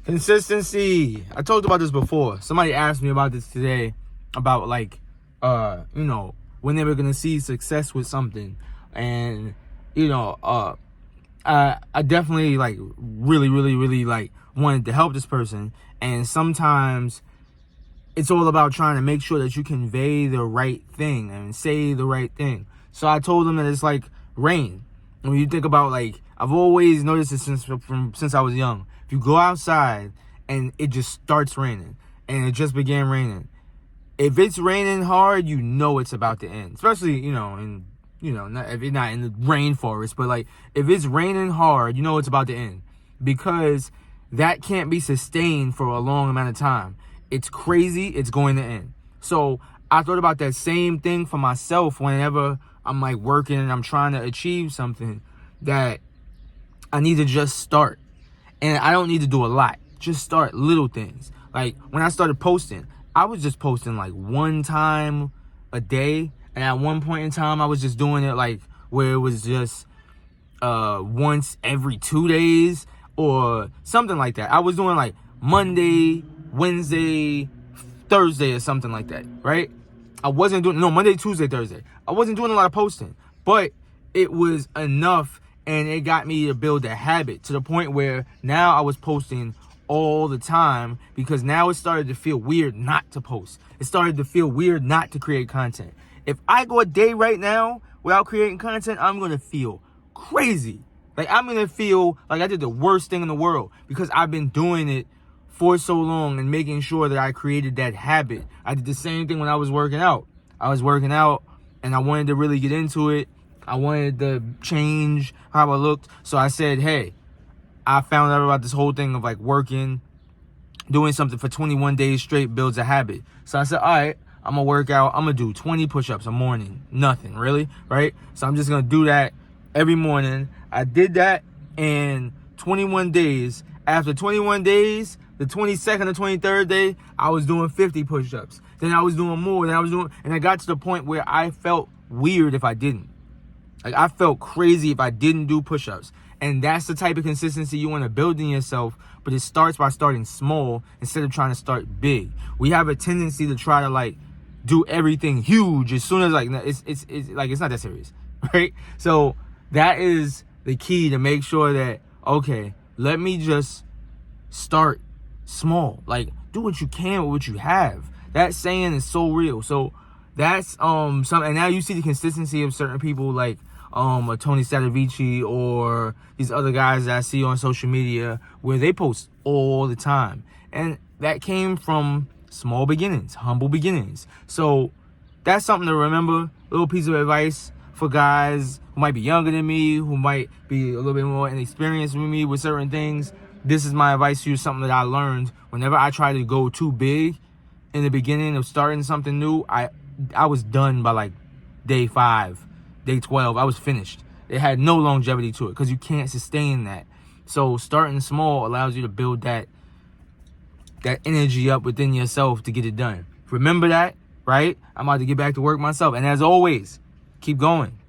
Consistency. I talked about this before. Somebody asked me about this today, about like, when they were gonna see success with something, and I definitely like really like wanted to help this person, and sometimes it's all about trying to make sure that you convey the right thing and say the right thing. So I told them that it's like rain. When you think about, like, I've always noticed this since I was young. If you go outside and it just starts raining, and it just began raining, if it's raining hard, you know it's about to end. Especially, if you're not in the rainforest, but like if it's raining hard, you know it's about to end, because that can't be sustained for a long amount of time. It's crazy. It's going to end. So I thought about that same thing for myself whenever I'm like working and I'm trying to achieve something, that I need to just start. And I don't need to do a lot. Just start little things. Like when I started posting, I was just posting like one time a day. And at one point in time, I was just doing it like where it was just once every 2 days or something like that. I was doing like Monday, Wednesday, Thursday or something like that, right? I wasn't doing, Monday, Tuesday, Thursday. I wasn't doing a lot of posting, but it was enough, and it got me to build a habit to the point where now I was posting all the time, because now it started to feel weird not to post. It started to feel weird not to create content. If I go a day right now without creating content, I'm going to feel crazy. Like, I'm going to feel like I did the worst thing in the world, because I've been doing it for so long and making sure that I created that habit. I did the same thing when I was working out. I was working out and I wanted to really get into it. I wanted to change how I looked. So I said, hey, I found out about this whole thing of like working, doing something for 21 days straight builds a habit. So I said, all right, I'm going to work out. I'm going to do 20 push-ups a morning. Nothing, really, right? So I'm just going to do that every morning. I did that in 21 days. After 21 days, the 22nd or 23rd day, I was doing 50 push-ups. Then I was doing more. And I got to the point where I felt weird if I didn't. Like, I felt crazy if I didn't do push-ups. And that's the type of consistency you want to build in yourself. But it starts by starting small instead of trying to start big. We have a tendency to try to like do everything huge as soon as like it's like it's not that serious, right? So that is the key to make sure that, okay, let me just start small. Like, do what you can with what you have. That saying is so real. So that's something. And now you see the consistency of certain people like a Tony Stadavici or these other guys that I see on social media where they post all the time. And that came from small beginnings, humble beginnings. So that's something to remember. A little piece of advice for guys who might be younger than me, who might be a little bit more inexperienced with me with certain things. This is my advice to you, something that I learned. Whenever I try to go too big in the beginning of starting something new, I was done by like day 5, day 12. I was finished. It had no longevity to it because you can't sustain that. So starting small allows you to build that energy up within yourself to get it done. Remember that, right? I'm about to get back to work myself. And as always, keep going.